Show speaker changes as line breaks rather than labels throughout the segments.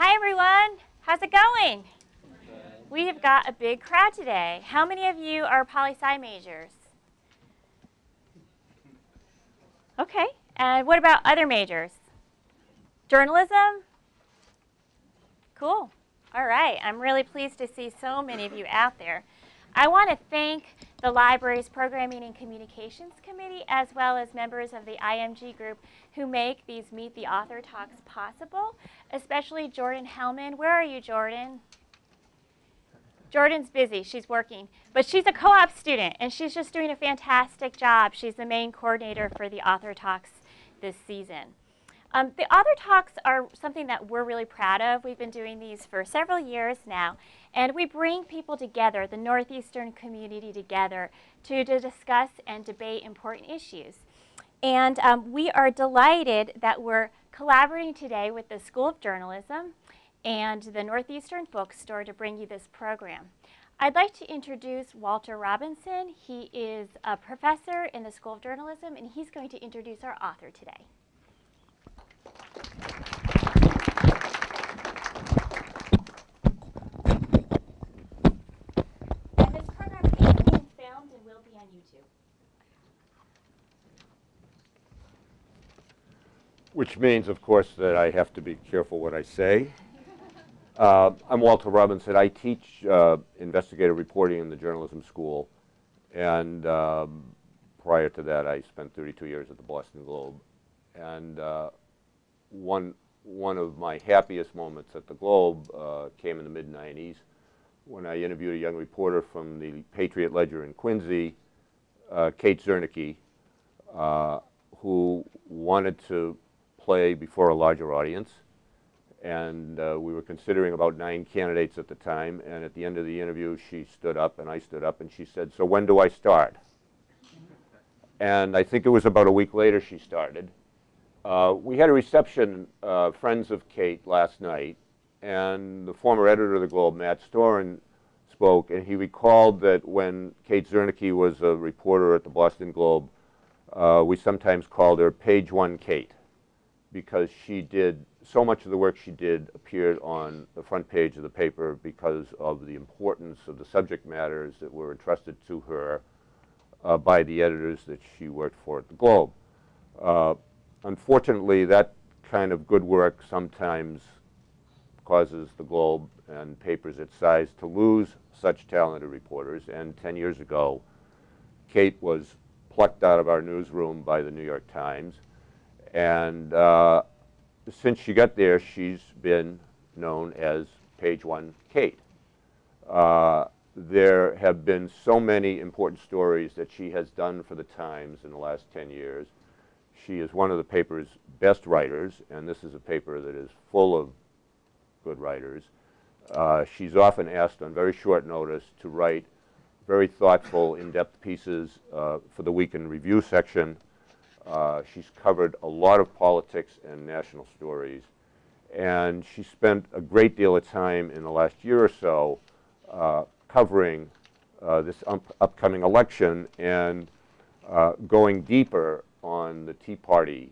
Hi everyone, how's it going? We have got a big crowd today. How many of you are poli-sci majors? Okay, and what about other majors? Journalism? Cool. All right, I'm really pleased to see so many of you out there. I want to thank the library's Programming and Communications Committee as well as members of the IMG group who make these Meet the Author talks possible, especially Jordan Hellman. Where are you, Jordan? Jordan's busy, she's working, but she's a co-op student and she's just doing a fantastic job. She's the main coordinator for the Author Talks this season. The Author Talks are something that we're really proud of. We've been doing these for several years now, and we bring people together, the Northeastern community together, to discuss and debate important issues. And we are delighted that we're collaborating today with the School of Journalism and the Northeastern Bookstore to bring you this program. I'd like to introduce Walter Robinson. He is a professor in the School of Journalism, and he's going to introduce our author today. And this program is being filmed and will be on YouTube.
Which means, of course, that I have to be careful what I say. I'm Walter Robinson. I teach investigative reporting in the journalism school. And prior to that, I spent 32 years at the Boston Globe. And one of my happiest moments at the Globe came in the mid-90s when I interviewed a young reporter from the Patriot Ledger in Quincy, Kate Zernike, who wanted to play before a larger audience. And we were considering about 9 candidates at the time. And at the end of the interview, she stood up and I stood up and she said, "So when do I start?" And I think it was about a week later she started. We had a reception, friends of Kate, last night. And the former editor of the Globe, Matt Storin, spoke. And he recalled that when Kate Zernike was a reporter at the Boston Globe, we sometimes called her Page One Kate, because she did, so much of the work she did appeared on the front page of the paper because of the importance of the subject matters that were entrusted to her by the editors that she worked for at the Globe. Unfortunately, that kind of good work sometimes causes the Globe and papers its size to lose such talented reporters. And 10 years ago, Kate was plucked out of our newsroom by the New York Times. And since she got there, she's been known as Page One Kate. There have been so many important stories that she has done for the Times in the last 10 years. She is one of the paper's best writers, and this is a paper that is full of good writers. She's often asked on very short notice to write very thoughtful, in-depth pieces for the Week in Review section. She's covered a lot of politics and national stories, and she spent a great deal of time in the last year or so covering this upcoming election and going deeper on the Tea Party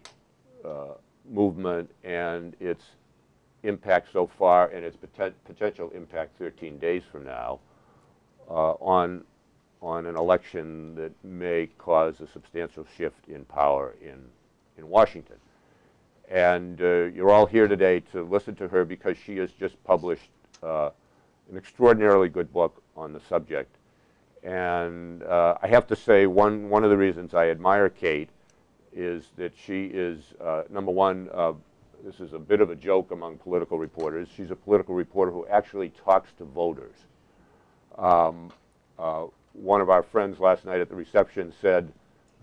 movement and its impact so far and its potential impact 13 days from now on an election that may cause a substantial shift in power in Washington. And you're all here today to listen to her because she has just published an extraordinarily good book on the subject. And I have to say, one of the reasons I admire Kate is that she is, number one, this is a bit of a joke among political reporters. She's a political reporter who actually talks to voters. One of our friends last night at the reception said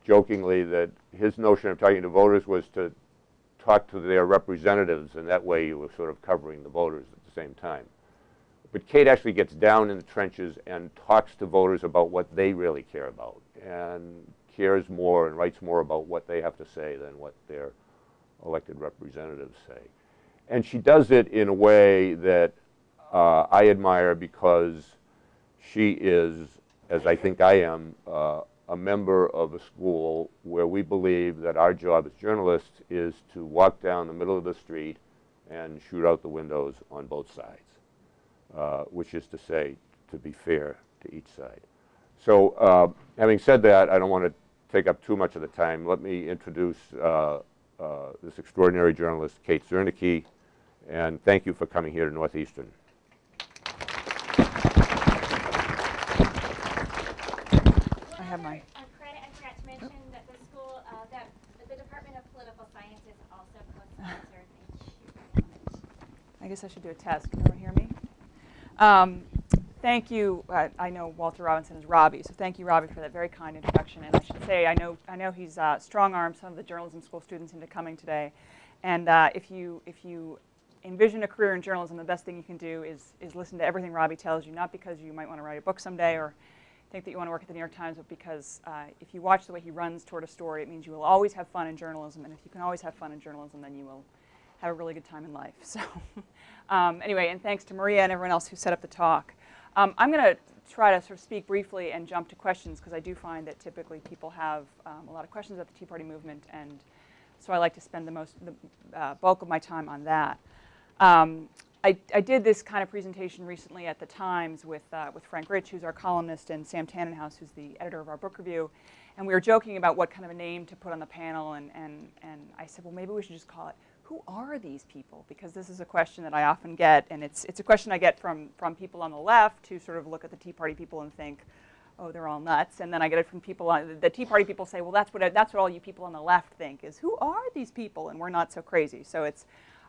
jokingly that his notion of talking to voters was to talk to their representatives, and that way you were sort of covering the voters at the same time. But Kate actually gets down in the trenches and talks to voters about what they really care about and cares more and writes more about what they have to say than what their elected representatives say. And she does it in a way that I admire because she is, as I think I am, a member of a school where we believe that our job as journalists is to walk down the middle of the street and shoot out the windows on both sides, which is to say, to be fair to each side. So having said that, I don't want to take up too much of the time. Let me introduce this extraordinary journalist, Kate Zernike, and thank you for coming here to Northeastern.
I have mine.
Credit, I forgot to mention that the school, that the Department of Political Science is also co-sponsored.
I guess I should do a test. Can everyone hear me? Thank you. I know Walter Robinson is Robbie, so thank you, Robbie, for that very kind introduction. And I should say, I know he's strong-armed some of the journalism school students into coming today. And if you envision a career in journalism, the best thing you can do is listen to everything Robbie tells you, not because you might want to write a book someday or think that you want to work at the New York Times, but because if you watch the way he runs toward a story, it means you will always have fun in journalism. And if you can always have fun in journalism, then you will have a really good time in life. So anyway, and thanks to Maria and everyone else who set up the talk. I'm going to try to sort of speak briefly and jump to questions, because I do find that typically people have a lot of questions about the Tea Party movement, and so I like to spend the bulk of my time on that. I did this kind of presentation recently at the Times with Frank Rich, who's our columnist, and Sam Tannenhouse, who's the editor of our book review, and we were joking about what kind of a name to put on the panel, and I said, well, maybe we should just call it, who are these people? Because this is a question that I often get, and it's a question I get from people on the left who sort of look at the Tea Party people and think, oh, they're all nuts. And then I get it from people on the Tea Party people say, well, that's what all you people on the left think, is who are these people? And we're not so crazy. So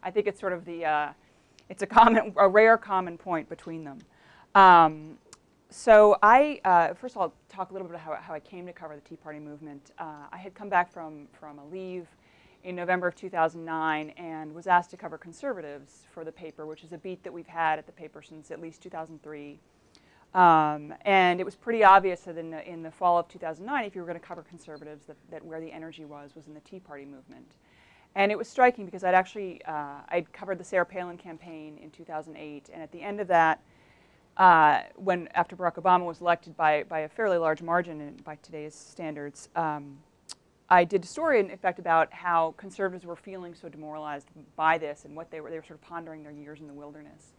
I think it's sort of it's a rare common point between them. So first of all, talk a little bit about how I came to cover the Tea Party movement. I had come back from a leave in November of 2009 and was asked to cover conservatives for the paper, which is a beat that we've had at the paper since at least 2003. And it was pretty obvious that in the fall of 2009, if you were going to cover conservatives, that where the energy was in the Tea Party movement. And it was striking because I'd covered the Sarah Palin campaign in 2008, and at the end of that, after Barack Obama was elected by a fairly large margin by today's standards, I did a story, in fact, about how conservatives were feeling so demoralized by this and what they were sort of pondering their years in the wilderness.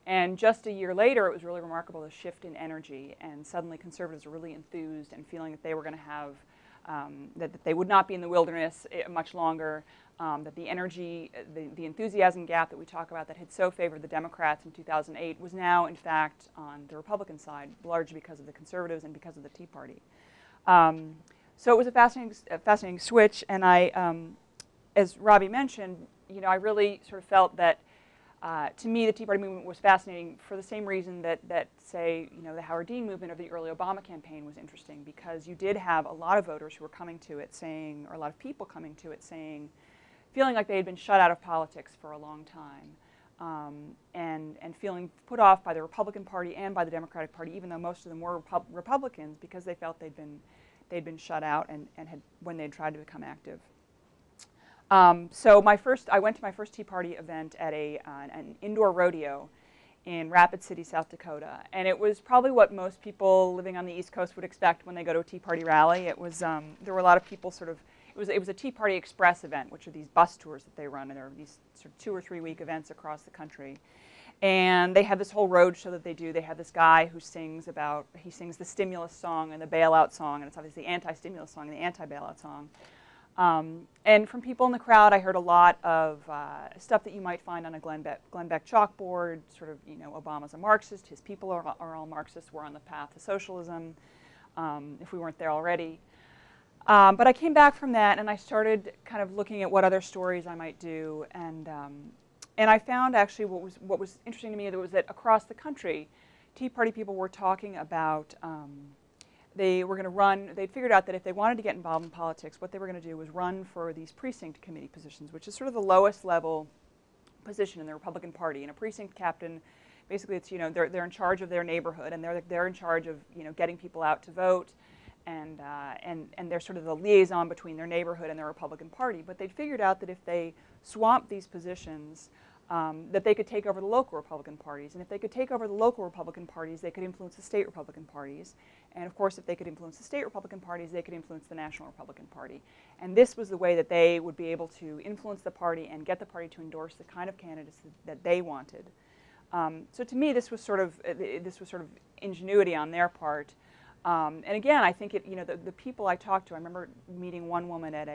And just a year later, it was really remarkable, the shift in energy, and suddenly conservatives were really enthused and feeling that they were going to have, that they would not be in the wilderness much longer, that the energy, the enthusiasm gap that we talk about that had so favored the Democrats in 2008 was now, in fact, on the Republican side, largely because of the conservatives and because of the Tea Party. So it was a fascinating switch, and as Robbie mentioned, I really sort of felt that, to me, the Tea Party movement was fascinating for the same reason that say, the Howard Dean movement of the early Obama campaign was interesting, because you did have a lot of voters who were coming to it saying, or a lot of people coming to it saying, feeling like they had been shut out of politics for a long time, and feeling put off by the Republican Party and by the Democratic Party, even though most of them were Republicans, because they felt they'd been shut out when they'd tried to become active. So I went to my first Tea Party event at an indoor rodeo in Rapid City, South Dakota, and it was probably what most people living on the East Coast would expect when they go to a Tea Party rally. It was there were a lot of people it was a Tea Party Express event, which are these bus tours that they run, and there are these sort of 2 or 3 week events across the country. And they have this whole road show that they do. They have this guy who sings the stimulus song and the bailout song, and it's obviously the anti-stimulus song and the anti-bailout song. And from people in the crowd, I heard a lot of stuff that you might find on a Glenn Beck chalkboard, sort of, Obama's a Marxist, his people are all Marxists, we're on the path to socialism, if we weren't there already. But I came back from that, and I started kind of looking at what other stories I might do, and I found actually what was interesting to me was that across the country, Tea Party people were talking about they were going to run. They'd figured out that if they wanted to get involved in politics, what they were going to do was run for these precinct committee positions, which is sort of the lowest level position in the Republican Party. And a precinct captain, basically, it's they're in charge of their neighborhood, and they're in charge of getting people out to vote, and they're sort of the liaison between their neighborhood and their Republican Party. But they'd figured out that if they swamped these positions, that they could take over the local Republican parties. And if they could take over the local Republican parties, they could influence the state Republican parties. And of course, if they could influence the state Republican parties, they could influence the National Republican Party. And this was the way that they would be able to influence the party and get the party to endorse the kind of candidates that they wanted. So to me, this was sort of ingenuity on their part. And again, I think the people I talked to, I remember meeting one woman at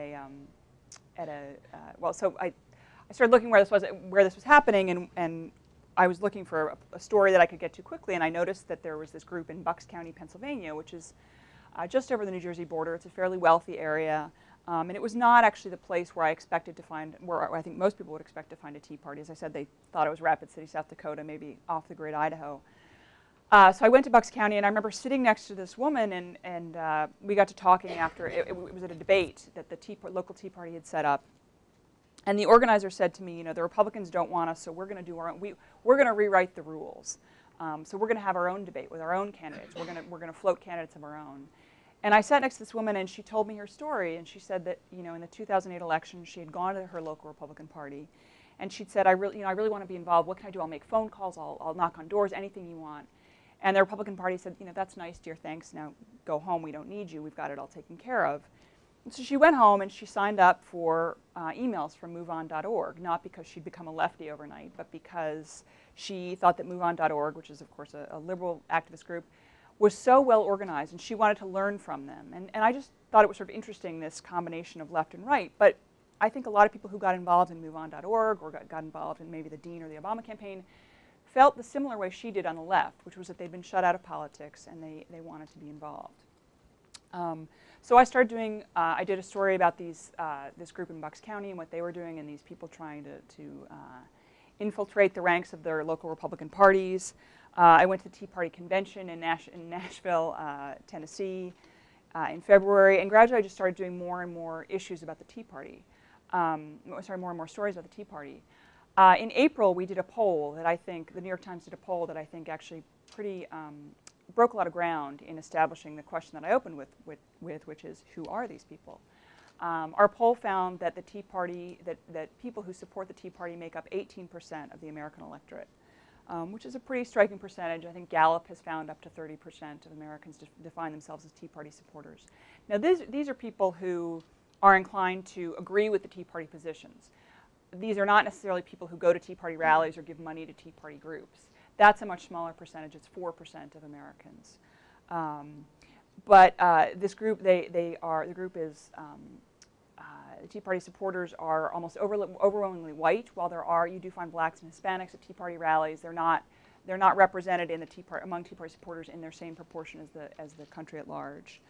so I started looking where this was happening, and I was looking for a story that I could get to quickly, and I noticed that there was this group in Bucks County, Pennsylvania, which is just over the New Jersey border. It's a fairly wealthy area, and it was not actually the place where I expected to find, where I think most people would expect to find a Tea Party. As I said, they thought it was Rapid City, South Dakota, maybe off the grid Idaho. So I went to Bucks County, and I remember sitting next to this woman, and we got to talking after. It was at a debate that the local Tea Party had set up. And the organizer said to me, the Republicans don't want us, so we're going to do our own. We're going to rewrite the rules. So we're going to have our own debate with our own candidates. We're going to float candidates of our own. And I sat next to this woman, and she told me her story. And she said that in the 2008 election, she had gone to her local Republican Party, and she'd said, I really want to be involved. What can I do? I'll make phone calls. I'll knock on doors. Anything you want. And the Republican Party said, that's nice, dear. Thanks. Now go home. We don't need you. We've got it all taken care of. So she went home and she signed up for emails from MoveOn.org, not because she'd become a lefty overnight, but because she thought that MoveOn.org, which is of course a liberal activist group, was so well organized, and she wanted to learn from them. And I just thought it was sort of interesting, this combination of left and right. But I think a lot of people who got involved in MoveOn.org or got involved in maybe the Dean or the Obama campaign felt the similar way she did on the left, which was that they'd been shut out of politics and they wanted to be involved. So I started doing, I did a story about this group in Bucks County and what they were doing, and these people trying to infiltrate the ranks of their local Republican parties. I went to the Tea Party convention in Nashville, Tennessee in February, and gradually I just started doing more and more issues about the Tea Party. More and more stories about the Tea Party. In April, we did a poll that I think, the New York Times did a poll that I think actually pretty broke a lot of ground in establishing the question that I opened with, which is, who are these people? Our poll found that the Tea Party, that people who support the Tea Party make up 18% of the American electorate, which is a pretty striking percentage. I think Gallup has found up to 30% of Americans define themselves as Tea Party supporters. Now, these are people who are inclined to agree with the Tea Party positions. These are not necessarily people who go to Tea Party rallies or give money to Tea Party groups. That's a much smaller percentage. It's 4% of Americans. But this group, the group is, the Tea Party supporters are almost overwhelmingly white. While you do find blacks and Hispanics at Tea Party rallies, they're not represented in among Tea Party supporters in their same proportion as the country at large.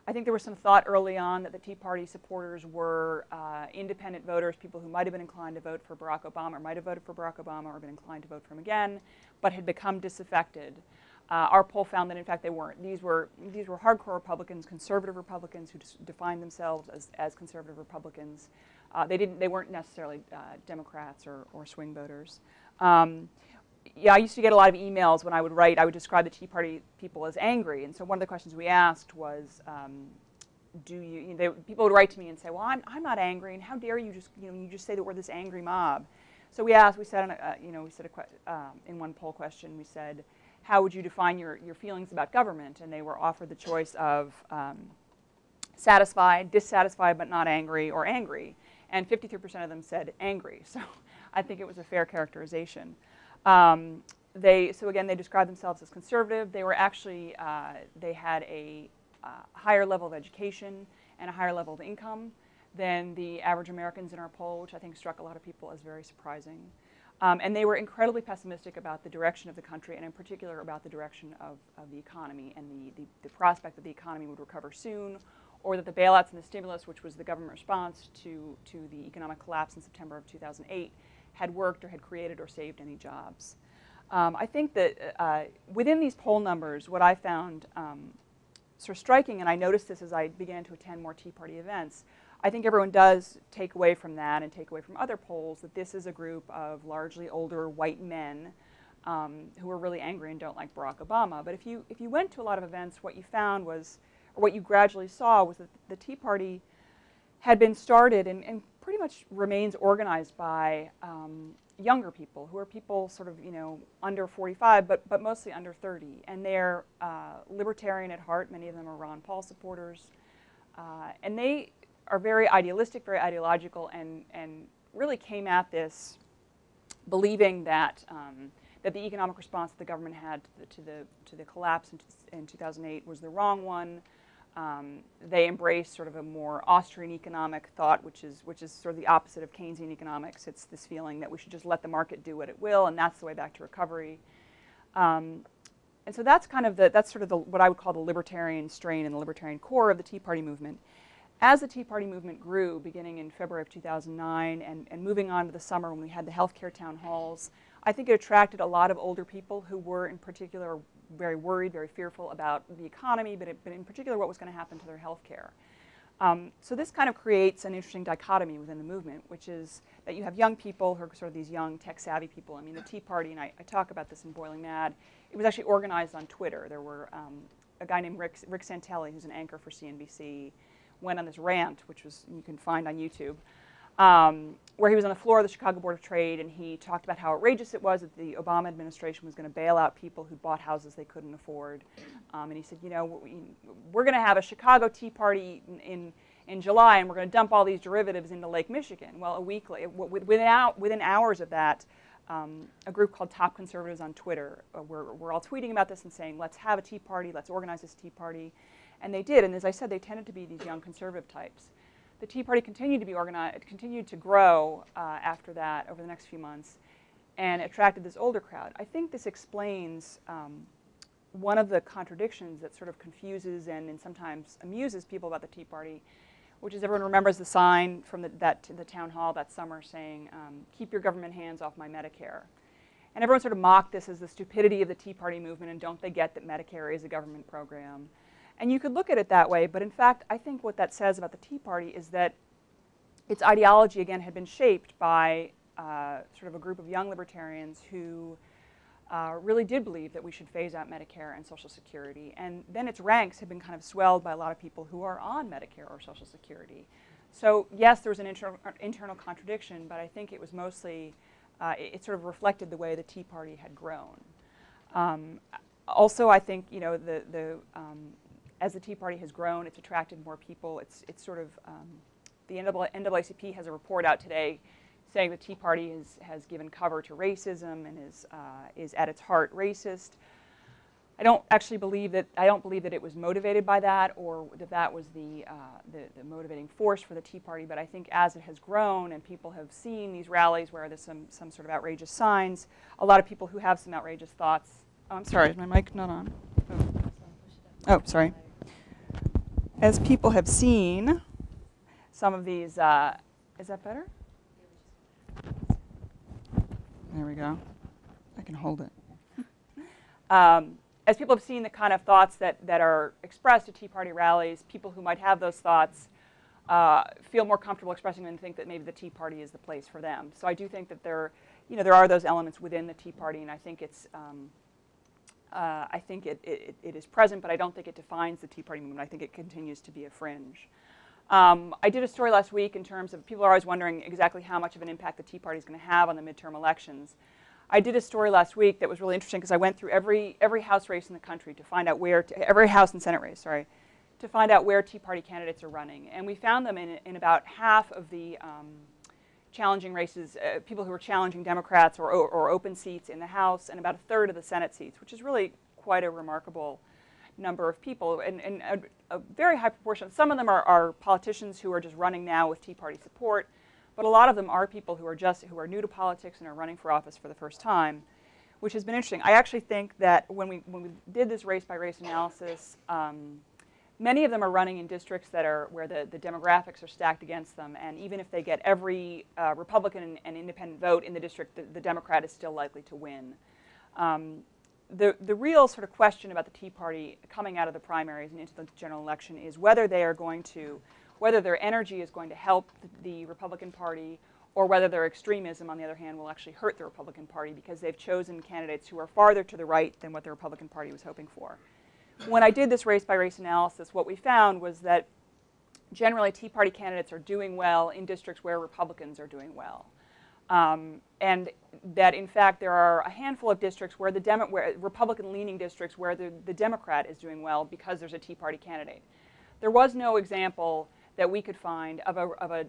I think there was some thought early on that the Tea Party supporters were independent voters, people who might have been inclined to vote for Barack Obama, or might have voted for Barack Obama, or been inclined to vote for him again, but had become disaffected. Our poll found that in fact they weren't. These were hardcore Republicans, conservative Republicans who defined themselves as conservative Republicans. They weren't necessarily Democrats or swing voters. Yeah, I used to get a lot of emails when I would write. I would describe the Tea Party people as angry, and so one of the questions we asked was, people would write to me and say, "Well, I'm not angry, and how dare you just say that we're this angry mob?" So we said in one poll question, we said, "How would you define your feelings about government?" And they were offered the choice of satisfied, dissatisfied, but not angry, or angry, and 53% of them said angry. So I think it was a fair characterization. So again, they described themselves as conservative. They were actually, they had a higher level of education and a higher level of income than the average Americans in our poll, which I think struck a lot of people as very surprising. And they were incredibly pessimistic about the direction of the country, and in particular about the direction of the economy and the prospect that the economy would recover soon, or that the bailouts and the stimulus, which was the government response to the economic collapse in September of 2008, had worked or had created or saved any jobs. I think that within these poll numbers, what I found sort of striking, and I noticed this as I began to attend more Tea Party events, I think everyone does take away from that and take away from other polls that this is a group of largely older white men who are really angry and don't like Barack Obama. But if you went to a lot of events, what you found was, or what you gradually saw, was that the Tea Party had been started and pretty much remains organized by younger people, who are people sort of, you know, under 45, but mostly under 30. And they're libertarian at heart. Many of them are Ron Paul supporters. And they are very idealistic, very ideological, and really came at this believing that that the economic response that the government had to the collapse in 2008 was the wrong one. They embrace sort of a more Austrian economic thought, which is sort of the opposite of Keynesian economics. It's this feeling that we should just let the market do what it will, and that's the way back to recovery. And so that's kind of what I would call the libertarian strain and the libertarian core of the Tea Party movement. As the Tea Party movement grew, beginning in February of 2009 and moving on to the summer when we had the healthcare town halls, I think it attracted a lot of older people who were in particular very worried, very fearful about the economy, but in particular what was going to happen to their health care. So this kind of creates an interesting dichotomy within the movement, which is that you have young people who are sort of these young tech-savvy people. I mean, the Tea Party, and I talk about this in Boiling Mad, it was actually organized on Twitter. There were a guy named Rick Santelli, who's an anchor for CNBC, went on this rant, which you can find on YouTube, where he was on the floor of the Chicago Board of Trade, and he talked about how outrageous it was that the Obama administration was going to bail out people who bought houses they couldn't afford. And he said, you know, we're going to have a Chicago Tea Party in July, and we're going to dump all these derivatives into Lake Michigan. Well, a week later, within hours of that, a group called Top Conservatives on Twitter were all tweeting about this and saying, let's have a Tea Party, let's organize this Tea Party. And they did, and as I said, they tended to be these young conservative types. The Tea Party continued to be organized, it continued to grow after that over the next few months, and attracted this older crowd. I think this explains one of the contradictions that sort of confuses and sometimes amuses people about the Tea Party, which is everyone remembers the sign from the town hall that summer saying, keep your government hands off my Medicare. And everyone sort of mocked this as the stupidity of the Tea Party movement, and don't they get that Medicare is a government program? And you could look at it that way, but in fact, I think what that says about the Tea Party is that its ideology, again, had been shaped by sort of a group of young libertarians who really did believe that we should phase out Medicare and Social Security. And then its ranks have been kind of swelled by a lot of people who are on Medicare or Social Security. So yes, there was an internal contradiction, but I think it was mostly, it sort of reflected the way the Tea Party had grown. Also, I think, you know, as the Tea Party has grown, it's attracted more people. It's sort of, the NAACP has a report out today saying the Tea Party has given cover to racism and is at its heart racist. I don't believe that it was motivated by that, or that was the motivating force for the Tea Party, but I think as it has grown and people have seen these rallies where there's some sort of outrageous signs, a lot of people who have some outrageous thoughts. Oh, I'm sorry, is my mic not on? Oh, sorry. As people have seen some of these, is that better? There we go. I can hold it. As people have seen the kind of thoughts that are expressed at Tea Party rallies, people who might have those thoughts feel more comfortable expressing them and think that maybe the Tea Party is the place for them. So I do think that there are those elements within the Tea Party, and I think it's it is present, but I don't think it defines the Tea Party movement. I think it continues to be a fringe. I did a story last week in terms of, people are always wondering exactly how much of an impact the Tea Party is going to have on the midterm elections. I did a story last week that was really interesting because I went through every House race in the country to find out every House and Senate race, sorry, to find out where Tea Party candidates are running. And we found them in about half of the challenging races, people who were challenging Democrats or open seats in the House, and about a third of the Senate seats, which is really quite a remarkable number of people, and a very high proportion. Some of them are politicians who are just running now with Tea Party support, but a lot of them are people who are new to politics and are running for office for the first time, which has been interesting. I actually think that when we did this race-by-race analysis, many of them are running in districts where the demographics are stacked against them, and even if they get every Republican and independent vote in the district, the Democrat is still likely to win. The real sort of question about the Tea Party coming out of the primaries and into the general election is whether their energy is going to help the Republican Party, or whether their extremism, on the other hand, will actually hurt the Republican Party because they've chosen candidates who are farther to the right than what the Republican Party was hoping for. When I did this race-by-race analysis, what we found was that generally Tea Party candidates are doing well in districts where Republicans are doing well. And that, in fact, there are a handful of districts where where Republican-leaning districts where the Democrat is doing well because there's a Tea Party candidate. There was no example that we could find of a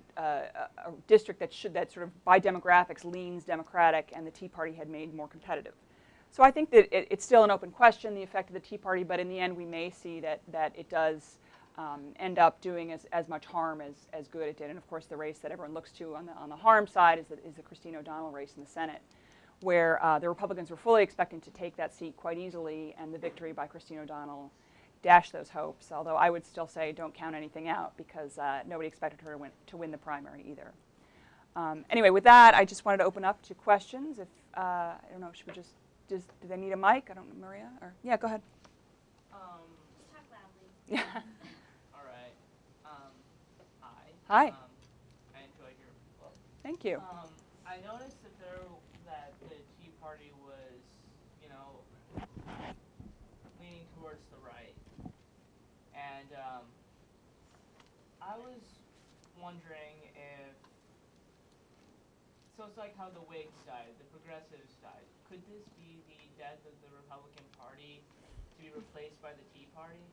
district that sort of by demographics leans Democratic and the Tea Party had made more competitive. So I think that it's still an open question, the effect of the Tea Party, but in the end we may see that it does end up doing as much harm as good it did. And of course the race that everyone looks to on the harm side is the Christine O'Donnell race in the Senate, where the Republicans were fully expecting to take that seat quite easily, and the victory by Christine O'Donnell dashed those hopes, although I would still say don't count anything out because nobody expected her to win the primary either. Anyway, with that, I just wanted to open up to questions. If I don't know, should we just do they need a mic? I don't know, Maria? Or yeah, go ahead.
Just talk loudly.
Yeah.
All right. Hi.
Hi.
I enjoyed your book.
Thank you.
I noticed that the Tea Party was, leaning towards the right, and I was wondering if. So it's like how the Whigs died, the Progressives died. Could this be the death of the Republican Party to be replaced by the Tea Party?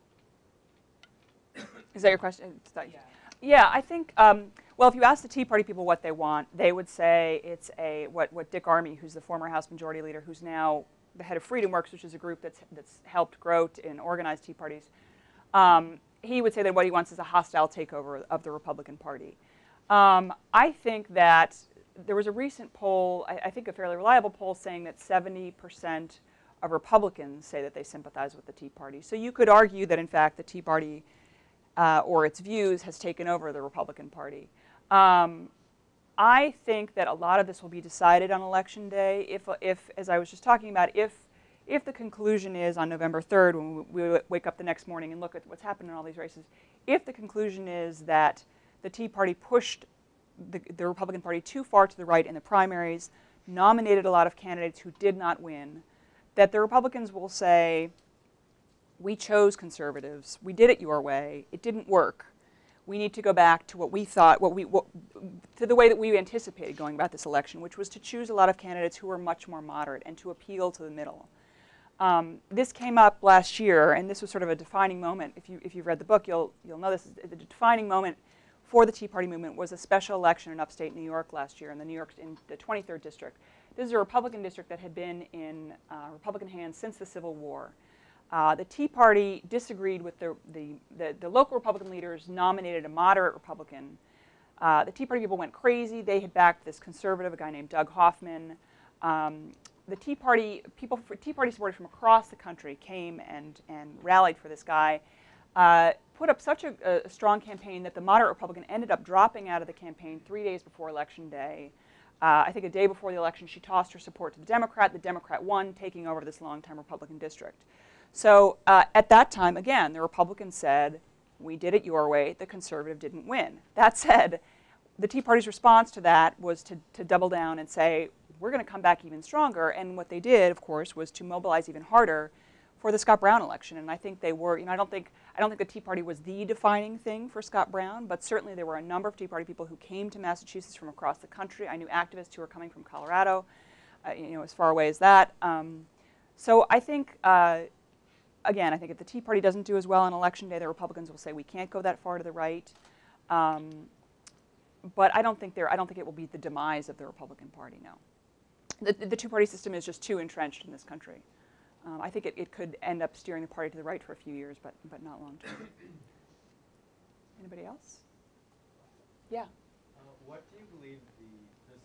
Is that your question?
Yeah.
Yeah, I think, well, if you ask the Tea Party people what they want, they would say it's what Dick Armey, who's the former House Majority Leader, who's now the head of Freedom Works, which is a group that's helped grow and organize Tea Parties, he would say that what he wants is a hostile takeover of the Republican Party. I think that there was a recent poll, I think a fairly reliable poll, saying that 70% of Republicans say that they sympathize with the Tea Party. So you could argue that, in fact, the Tea Party or its views has taken over the Republican Party. I think that a lot of this will be decided on Election Day. If as I was just talking about, if the conclusion is on November 3rd, when we wake up the next morning and look at what's happened in all these races, if the conclusion is that the Tea Party pushed the Republican Party too far to the right in the primaries, nominated a lot of candidates who did not win, that the Republicans will say, we chose conservatives, we did it your way, it didn't work. We need to go back to what we thought, to the way that we anticipated going about this election, which was to choose a lot of candidates who were much more moderate and to appeal to the middle. This came up last year, and this was sort of a defining moment. If you've read the book, you'll know this. The defining moment for the Tea Party movement was a special election in upstate New York last year in the 23rd district. This is a Republican district that had been in Republican hands since the Civil War. The Tea Party disagreed with the local Republican leaders, nominated a moderate Republican. The Tea Party people went crazy. They had backed this conservative, a guy named Doug Hoffman. The Tea Party supporters from across the country came and rallied for this guy. Put up such a strong campaign that the moderate Republican ended up dropping out of the campaign 3 days before Election Day. I think a day before the election, she tossed her support to the Democrat. The Democrat won, taking over this longtime Republican district. So at that time, again, the Republicans said, we did it your way, the conservative didn't win. That said, the Tea Party's response to that was to double down and say, we're going to come back even stronger. And what they did, of course, was to mobilize even harder for the Scott Brown election. And I think they were, I don't think the Tea Party was the defining thing for Scott Brown, but certainly there were a number of Tea Party people who came to Massachusetts from across the country. I knew activists who were coming from Colorado, as far away as that. So I think, again, I think if the Tea Party doesn't do as well on Election Day, the Republicans will say we can't go that far to the right. But I don't think it will be the demise of the Republican Party, no. The two-party system is just too entrenched in this country. I think it could end up steering the party to the right for a few years, but not long term. Anybody else? Yeah.
What do you believe this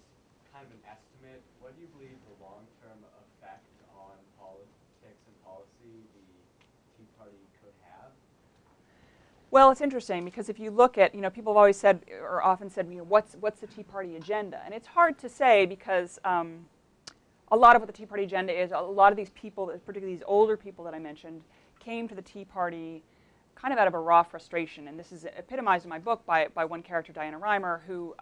kind of an estimate, what do you believe the long-term effect on politics and policy the Tea Party could have?
Well, it's interesting because if you look at, people have always said, or often said, what's the Tea Party agenda? And it's hard to say because a lot of what the Tea Party agenda is, a lot of these people, particularly these older people that I mentioned, came to the Tea Party kind of out of a raw frustration. And this is epitomized in my book by one character, Diana Reimer, who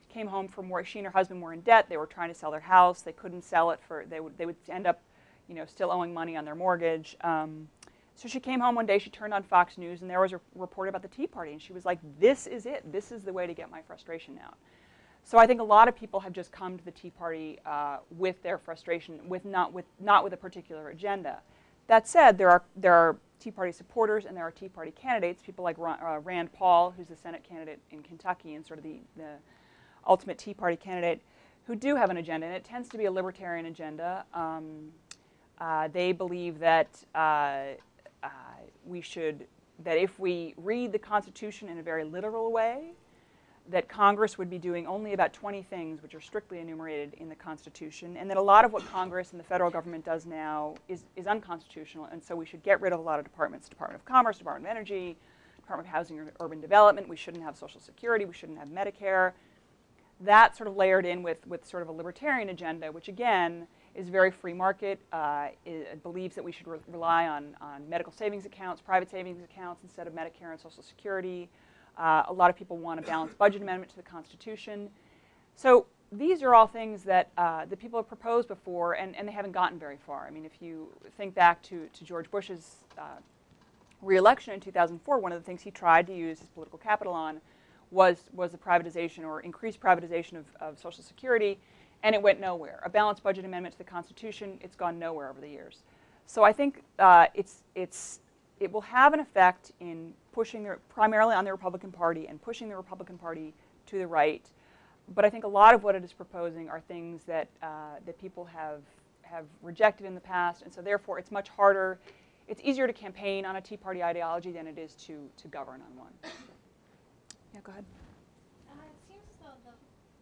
came home from where she and her husband were in debt. They were trying to sell their house. They couldn't sell it they would end up, still owing money on their mortgage. So she came home one day, she turned on Fox News, and there was a report about the Tea Party. And she was like, this is it. This is the way to get my frustration out. So I think a lot of people have just come to the Tea Party with their frustration, not with a particular agenda. That said, there are Tea Party supporters and there are Tea Party candidates, people like Rand Paul, who's the Senate candidate in Kentucky and sort of the ultimate Tea Party candidate, who do have an agenda, and it tends to be a libertarian agenda. They believe that that if we read the Constitution in a very literal way, that Congress would be doing only about 20 things which are strictly enumerated in the Constitution, and that a lot of what Congress and the federal government does now is unconstitutional, and so we should get rid of a lot of departments, Department of Commerce, Department of Energy, Department of Housing and Urban Development. We shouldn't have Social Security, we shouldn't have Medicare. That sort of layered in with sort of a libertarian agenda, which again is very free market. It believes that we should rely on medical savings accounts, private savings accounts instead of Medicare and Social Security. A lot of people want a balanced budget amendment to the Constitution. So these are all things that people have proposed before, and they haven't gotten very far. I mean, if you think back to George Bush's re-election in 2004, one of the things he tried to use his political capital on was the privatization or increased privatization of Social Security, and it went nowhere. A balanced budget amendment to the Constitution, it's gone nowhere over the years. So I think it will have an effect in pushing primarily on the Republican Party and pushing the Republican Party to the right. But I think a lot of what it is proposing are things that people have rejected in the past, and so therefore it's much harder. It's easier to campaign on a Tea Party ideology than it is to govern on one. Yeah, go ahead.
It seems as though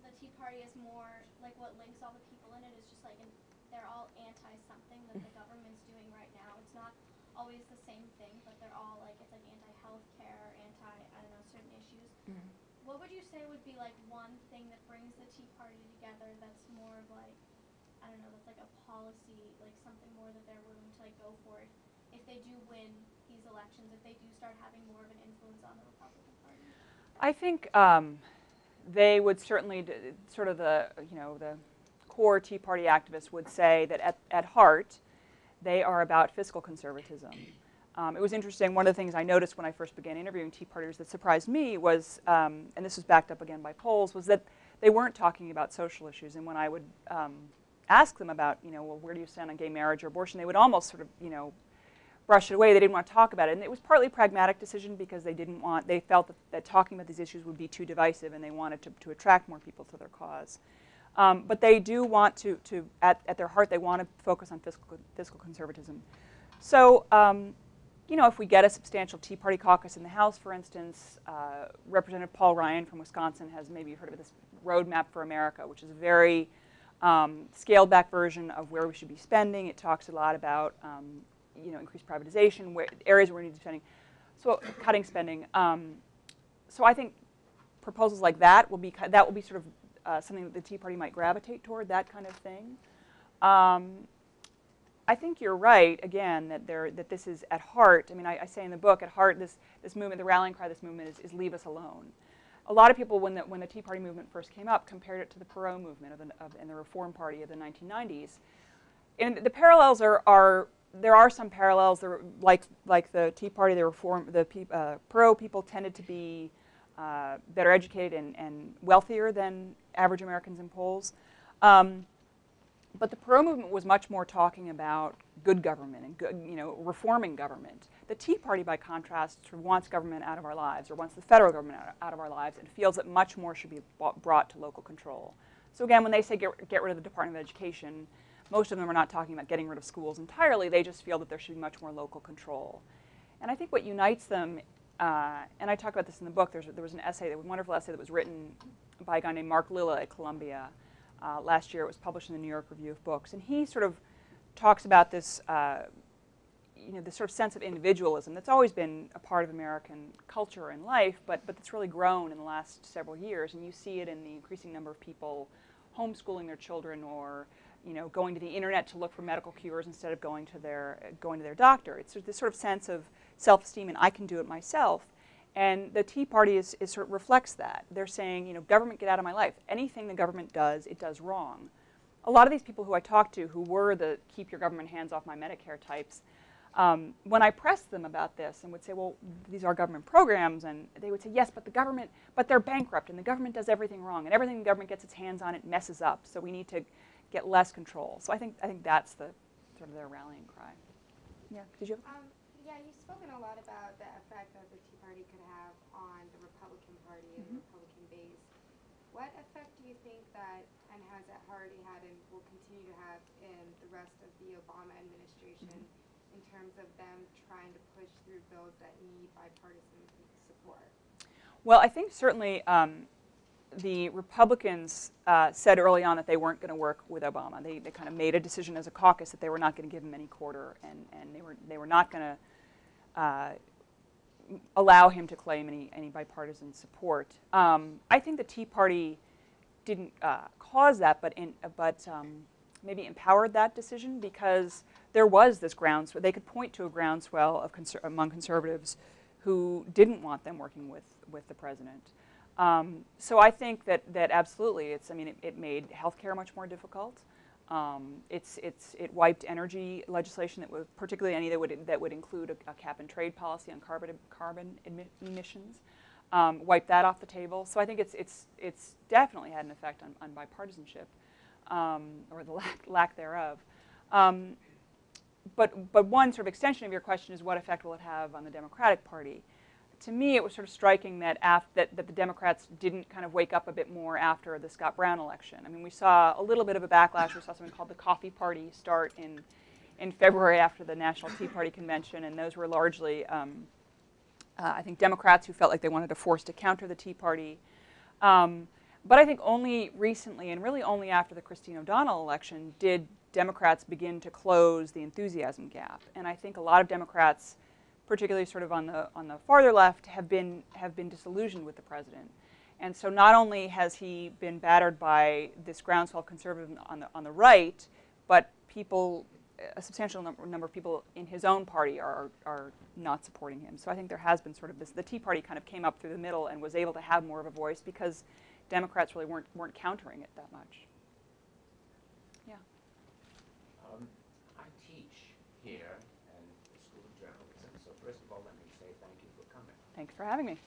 the Tea Party is more like what links all the people in it is just like they're all anti-something that the government's doing right now. It's not always the same thing, but they're all like, it's like anti-health care, I don't know, certain issues. Mm-hmm. What would you say would be like one thing that brings the Tea Party together that's more of like, I don't know, that's like a policy, like something more that they're willing to like go for it if they do win these elections, if they do start having more of an influence on the Republican Party?
I think they would certainly, sort of the core Tea Party activists would say that at heart, they are about fiscal conservatism. It was interesting, one of the things I noticed when I first began interviewing Tea Partiers that surprised me was, and this was backed up again by polls, was that they weren't talking about social issues. And when I would ask them about, well, where do you stand on gay marriage or abortion, they would almost sort of, brush it away. They didn't want to talk about it. And it was partly a pragmatic decision because they felt that talking about these issues would be too divisive, and they wanted to attract more people to their cause. But they do want to at their heart, they want to focus on fiscal conservatism. So, if we get a substantial Tea Party caucus in the House, for instance, Representative Paul Ryan from Wisconsin has, maybe you've heard of this, Roadmap for America, which is a very scaled-back version of where we should be spending. It talks a lot about increased privatization, areas where we need to be spending, so cutting spending. So I think proposals like that will be sort of something that the Tea Party might gravitate toward, that kind of thing. I think you're right, again, that this is at heart. I mean, I say in the book, at heart, this movement, the rallying cry of this movement is leave us alone. A lot of people, when the Tea Party movement first came up, compared it to the Perot movement and the Reform Party of the 1990s. And the parallels there are some parallels. Like the Tea Party, the Perot people tended to be better educated and wealthier than average Americans in polls. But the Perot movement was much more talking about good government and good, reforming government. The Tea Party, by contrast, sort of wants government out of our lives, or wants the federal government out of our lives, and feels that much more should be brought to local control. So again, when they say get rid of the Department of Education, most of them are not talking about getting rid of schools entirely. They just feel that there should be much more local control. And I think what unites them, and I talk about this in the book, there was an essay, a wonderful essay that was written by a guy named Mark Lilla at Columbia last year. It was published in the New York Review of Books. And he sort of talks about this, this sort of sense of individualism that's always been a part of American culture and life, but that's really grown in the last several years. And you see it in the increasing number of people homeschooling their children, or going to the internet to look for medical cures instead of going to their doctor. It's this sort of sense of self-esteem and I can do it myself. And the Tea Party sort of reflects that. They're saying, government, get out of my life. Anything the government does, it does wrong. A lot of these people who I talked to, who were the keep your government hands off my Medicare types, When I pressed them about this and would say, well, these are government programs, and they would say, yes, but the government, but they're bankrupt, and the government does everything wrong, and everything the government gets its hands on, it messes up, so we need to get less control. So I think that's the sort of their rallying cry. Yeah, did you have
Yeah, you've spoken a lot about the effect that the Tea Party could have on the Republican Party and the Republican base. What effect do you think that, and has already had and will continue to have in the rest of the Obama administration in terms of them trying to push through bills that need bipartisan support?
Well, I think certainly the Republicans said early on that they weren't going to work with Obama. They kind of made a decision as a caucus that they were not going to give him any quarter, and they were not going to allow him to claim any bipartisan support. I think the Tea Party didn't cause that, but maybe empowered that decision, because there was this groundswell. They could point to a groundswell of among conservatives who didn't want them working with the president. So I think that absolutely, it made healthcare much more difficult. It wiped energy legislation that was particularly any that would include a cap and trade policy on carbon emissions. Wiped that off the table. So I think it's definitely had an effect on bipartisanship, or the lack thereof. But one sort of extension of your question is, what effect will it have on the Democratic Party? To me, it was sort of striking that that the Democrats didn't kind of wake up a bit more after the Scott Brown election. I mean, we saw a little bit of a backlash. We saw something called the Coffee Party start in February after the National Tea Party convention, and those were largely, I think, Democrats who felt like they wanted a force to counter the Tea Party. But I think only recently, and really only after the Christine O'Donnell election, did Democrats begin to close the enthusiasm gap. And I think a lot of Democrats, particularly sort of on the farther left, have been disillusioned with the president. And so not only has he been battered by this groundswell of conservatism on the right, but a substantial number of people in his own party are not supporting him. So I think there has been sort of this. The Tea Party kind of came up through the middle and was able to have more of a voice because Democrats really weren't countering it that much. Yeah.
I teach here in the School of Journalism, so first of all, let me say thank you for coming.
Thanks for having me.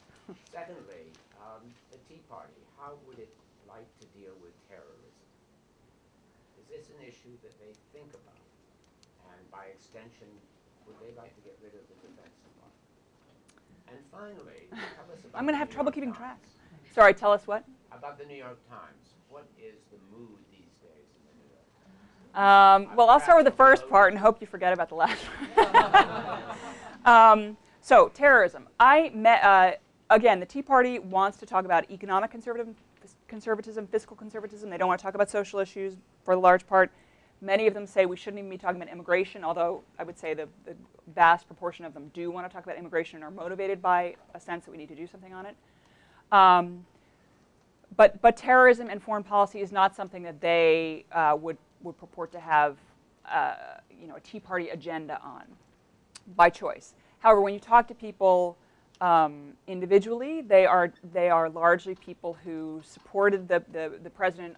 Secondly, the Tea Party, how would it like to deal with terrorism? Is this an issue that they think about? And by extension, would they like to get rid of the Defense Department? And finally, tell us about
I'm going to have
the New
trouble
York
keeping
Times.
track. Sorry, tell us what?
About the New York Times. What is the mood these days in the New York Times?
Well, I'll start with the first part and hope you forget about the last one. So, terrorism. Again, the Tea Party wants to talk about economic conservatism, fiscal conservatism. They don't want to talk about social issues for the large part. Many of them say we shouldn't even be talking about immigration, although I would say the vast proportion of them do want to talk about immigration and are motivated by a sense that we need to do something on it. But terrorism and foreign policy is not something that they would purport to have a Tea Party agenda on by choice. However, when you talk to people individually, they are largely people who supported President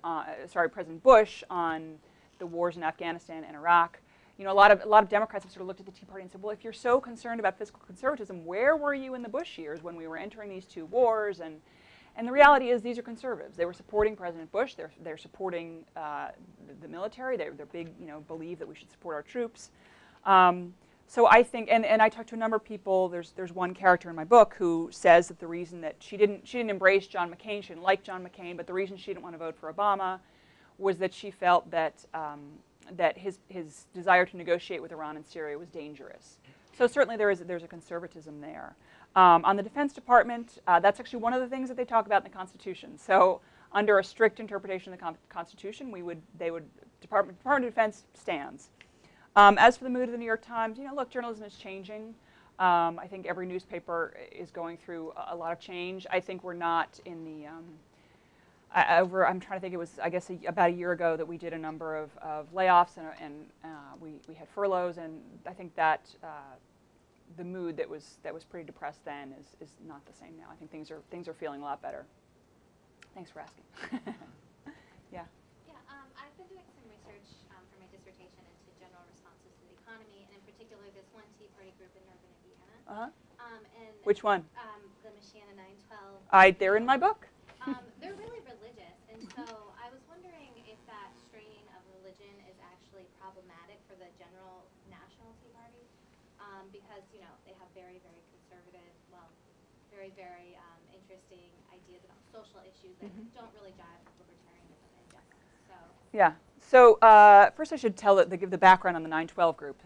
Bush on the wars in Afghanistan and Iraq. A lot of Democrats have sort of looked at the Tea Party and said, well, if you're so concerned about fiscal conservatism, where were you in the Bush years when we were entering these two wars? And the reality is these are conservatives. They were supporting President Bush. They're supporting the military. They're big, believe that we should support our troops. So I think, and I talked to a number of people. There's one character in my book who says that the reason that she didn't embrace John McCain, she didn't like John McCain, but the reason she didn't want to vote for Obama was that she felt that that his desire to negotiate with Iran and Syria was dangerous. So certainly there's a conservatism there. On the Defense Department, that's actually one of the things that they talk about in the Constitution. So under a strict interpretation of the Constitution, Department of Defense stands. As for the mood of the New York Times, look, journalism is changing. I think every newspaper is going through a lot of change. I think we're not in the I'm trying to think. It was, I guess, about a year ago that we did a number of layoffs and we had furloughs, and I think that the mood that was pretty depressed then is not the same now. I think things are feeling a lot better. Thanks for asking. Yeah.
Yeah, I've been doing some research for my dissertation into general responses to the economy, and in
particular this one Tea Party group in Northern Indiana. And
Which one?
The Michiana 912.
They're in my book.
They're really religious, and so I was wondering if that strain of religion is actually problematic for the general national Tea Party, because they have very, very conservative, very, very interesting ideas about social issues that don't really jive with libertarianism in general. So
Yeah. So first I should give the background on the 912 group.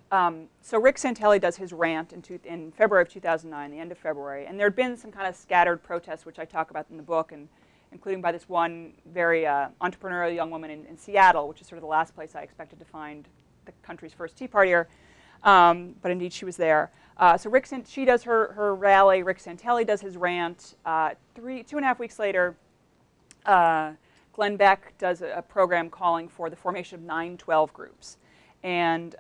So Rick Santelli does his rant in February of 2009, the end of February, and there had been some kind of scattered protests, which I talk about in the book, and including by this one very entrepreneurial young woman in Seattle, which is sort of the last place I expected to find the country's first Tea Partier. But indeed, she was there. So she does her rally. Rick Santelli does his rant. 2.5 weeks later, Glenn Beck does a program calling for the formation of 912 groups. And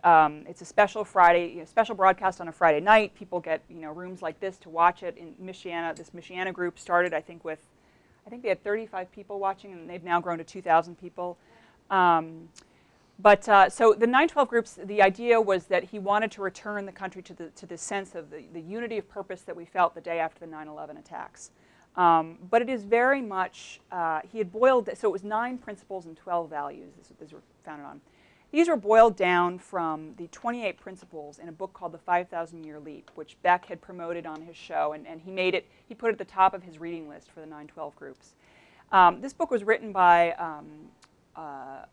it's a special special broadcast on a Friday night. People get rooms like this to watch it in Michiana. This Michiana group started, I think they had 35 people watching, and they've now grown to 2,000 people. So the 912 groups, the idea was that he wanted to return the country to the sense of the unity of purpose that we felt the day after the 9/11 attacks. But it is very much, he had boiled, so it was 9 principles and 12 values these were founded on. These were boiled down from the 28 principles in a book called The 5,000-Year Leap, which Beck had promoted on his show, and he put it at the top of his reading list for the 912 groups. This book was written by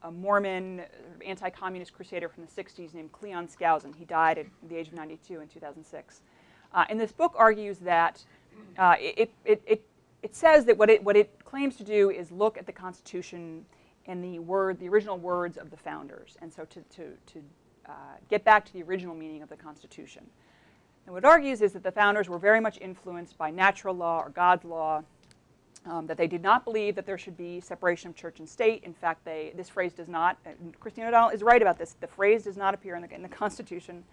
a Mormon anti-communist crusader from the 60s named Cleon Skousen. He died at the age of 92 in 2006. And this book argues that it says that what it claims to do is look at the Constitution and the original words of the founders, and so to get back to the original meaning of the Constitution. And what it argues is that the founders were very much influenced by natural law or God's law, that they did not believe that there should be separation of church and state. In fact, this phrase does not, Christine O'Donnell is right about this, the phrase does not appear in the Constitution,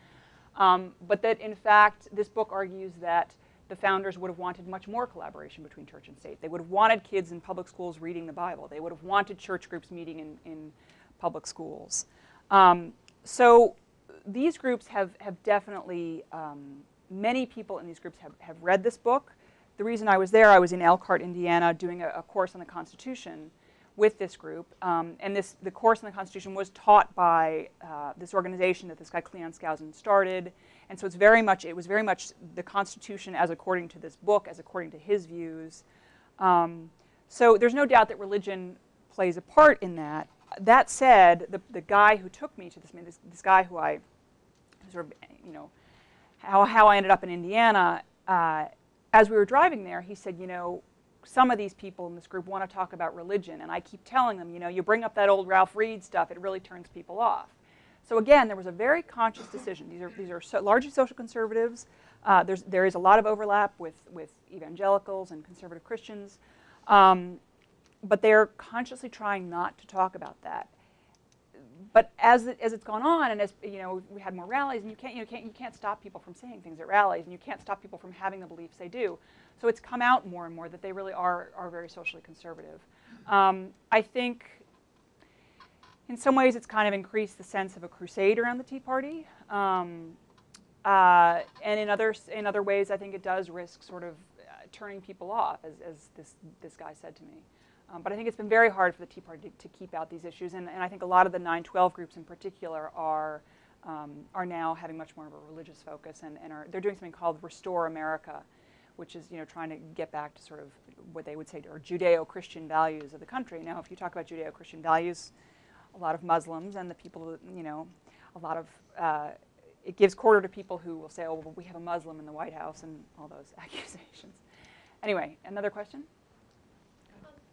but that in fact this book argues that the founders would have wanted much more collaboration between church and state. They would have wanted kids in public schools reading the Bible. They would have wanted church groups meeting in public schools. So these groups have definitely, many people in these groups have read this book. The reason I was there, I was in Elkhart, Indiana, doing a course on the Constitution with this group. And the course on the Constitution was taught by this organization that this guy Cleon Skousen started. And so it was very much the Constitution as according to this book, as according to his views. So there's no doubt that religion plays a part in that. That said, the guy who took me to this guy who I sort of, how I ended up in Indiana, as we were driving there, he said, some of these people in this group want to talk about religion, and I keep telling them, you bring up that old Ralph Reed stuff, it really turns people off. So again, there was a very conscious decision. These are largely social conservatives. There is a lot of overlap with evangelicals and conservative Christians, but they're consciously trying not to talk about that. But as it's gone on, and as we had more rallies, and you can't stop people from saying things at rallies, and you can't stop people from having the beliefs they do. So it's come out more and more that they really are very socially conservative. I think in some ways it's kind of increased the sense of a crusade around the Tea Party, and in other ways I think it does risk sort of turning people off, as this guy said to me. But I think it's been very hard for the Tea Party to keep out these issues, and I think a lot of the 912 groups in particular are now having much more of a religious focus, and they're doing something called Restore America, which is trying to get back to sort of what they would say are Judeo-Christian values of the country. Now, if you talk about Judeo-Christian values, a lot of Muslims and the people, a lot of it gives quarter to people who will say, oh, well, we have a Muslim in the White House, and all those accusations. Anyway, another question?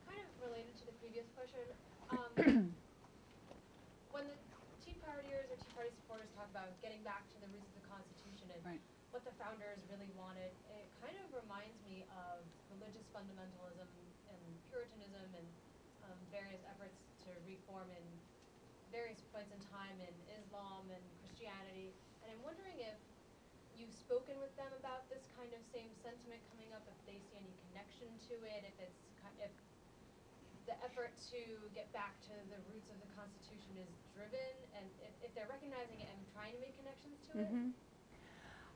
Kind of related to the previous question, when the Tea Partiers or Tea Party supporters talk about getting back to the roots of the Constitution and what the founders really wanted, it kind of reminds me of religious fundamentalism and Puritanism and various efforts to reform in various points in time in Islam and Christianity. And I'm wondering if you've spoken with them about this kind of same sentiment coming up, if they see any connection to it, if the effort effort to get back to the roots of the Constitution is driven, and if they're recognizing it and trying to make connections to it?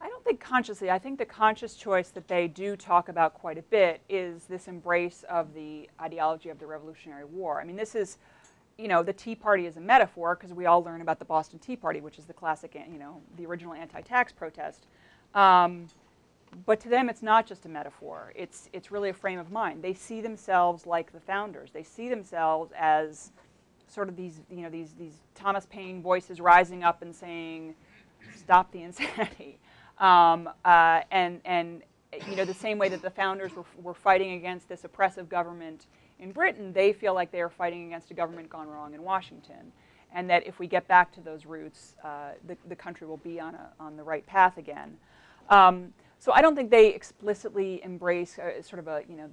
I don't think consciously. I think the conscious choice that they do talk about quite a bit is this embrace of the ideology of the Revolutionary War. I mean, this is, you know, the Tea Party is a metaphor because we all learn about the Boston Tea Party, which is the classic, you know, the original anti-tax protest. But to them, it's not just a metaphor. It's really a frame of mind. They see themselves like the founders. They see themselves as sort of these, you know, these Thomas Paine voices rising up and saying, "Stop the insanity." And you know, the same way that the founders were fighting against this oppressive government in Britain, they feel like they are fighting against a government gone wrong in Washington, and that if we get back to those roots, the country will be on the right path again. So I don't think they explicitly embrace sort of a, you know,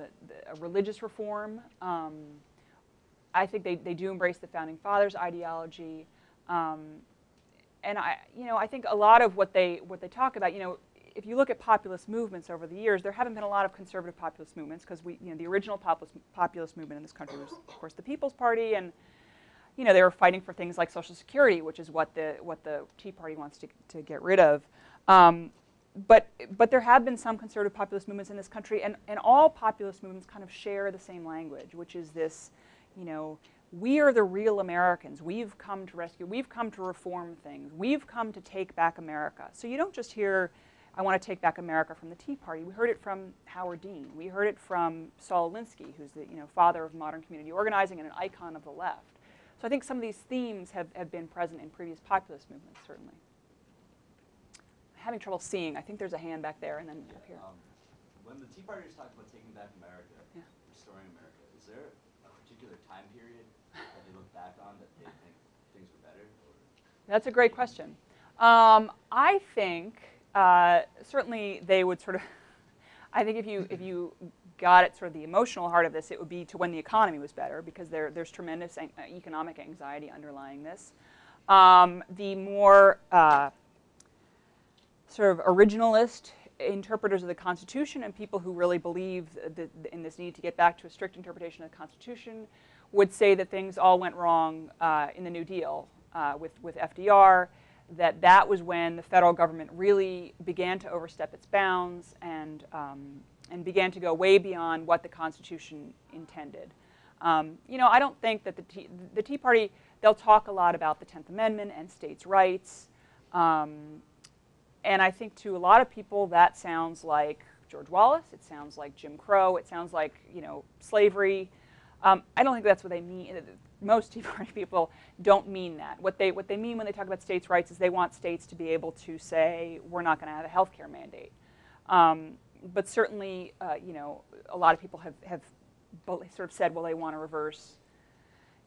a religious reform. I think they do embrace the founding fathers' ideology, and I think a lot of what they talk about, you know, if you look at populist movements over the years, there haven't been a lot of conservative populist movements because the original populist movement in this country was, of course, the People's Party, and you know, they were fighting for things like Social Security, which is what the Tea Party wants to get rid of. But there have been some conservative populist movements in this country, and all populist movements kind of share the same language, which is this, you know, we are the real Americans. We've come to rescue. We've come to reform things. We've come to take back America. So you don't just hear, I want to take back America from the Tea Party. We heard it from Howard Dean. We heard it from Saul Alinsky, who's the, you know, father of modern community organizing and an icon of the left. So I think some of these themes have been present in previous populist movements, certainly. Having trouble seeing. I think there's a hand back there and then up here.
When the Tea Partiers talk about taking back America,
Yeah.
restoring America, is there a particular time period that they look back on that they think things were better? Or?
That's a great question. I think certainly they would sort of, I think if you got at sort of the emotional heart of this, it would be to when the economy was better, because there's tremendous economic anxiety underlying this. The more sort of originalist interpreters of the Constitution and people who really believe in this need to get back to a strict interpretation of the Constitution would say that things all went wrong in the New Deal with FDR, that was when the federal government really began to overstep its bounds and began to go way beyond what the Constitution intended. You know, I don't think that the Tea Party, they'll talk a lot about the 10th Amendment and states' rights. And I think to a lot of people that sounds like George Wallace, it sounds like Jim Crow, it sounds like, you know, slavery. I don't think that's what they mean. Most Tea Party people don't mean that. What they mean when they talk about states' rights is they want states to be able to say, we're not going to have a health care mandate. But certainly, you know, a lot of people have sort of said, well, they want to reverse,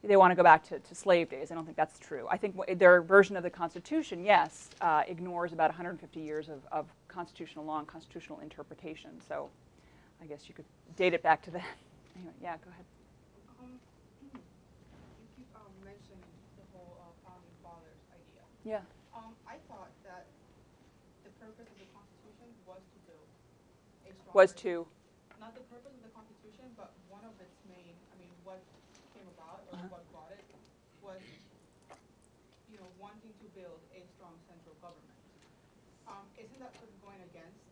they want to go back to slave days. I don't think that's true. I think their version of the Constitution, yes, ignores about 150 years of constitutional law and constitutional interpretation. So I guess you could date it back to that. Anyway, yeah, go ahead.
You keep mentioning the whole founding fathers idea.
Yeah.
I thought that the purpose of the Constitution was to build a strong.
Was to.
Not the purpose of the Constitution, but one of its main. I mean, what came about or what brought it was, you know, wanting to build a strong central government. Isn't that sort of going against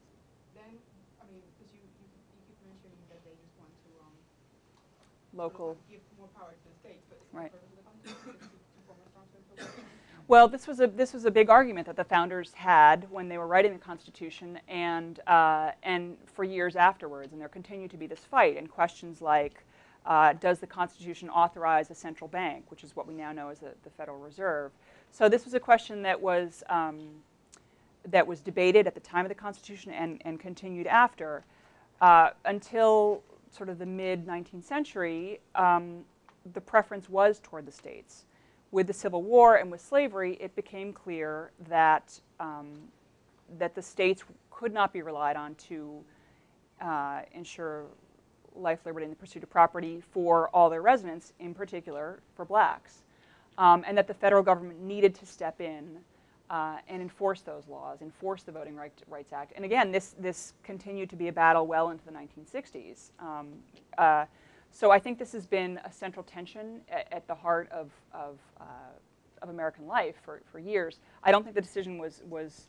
then? I mean, because you keep mentioning that they just want to
Local.
sort of give more power to the states, but isn't
Right.
the purpose of the Constitution is to form a strong central government?
Well, this was a big argument that the founders had when they were writing the Constitution, and for years afterwards. And there continued to be this fight and questions like, does the Constitution authorize a central bank, which is what we now know as the Federal Reserve? So this was a question that was debated at the time of the Constitution and continued after until sort of the mid-19th century. The preference was toward the states. With the Civil War and with slavery, it became clear that that the states could not be relied on to ensure life, liberty, and the pursuit of property for all their residents, in particular for blacks, and that the federal government needed to step in and enforce those laws, enforce the Voting Rights Act. And again, this continued to be a battle well into the 1960s. So I think this has been a central tension at the heart of American life for years. I don't think the decision was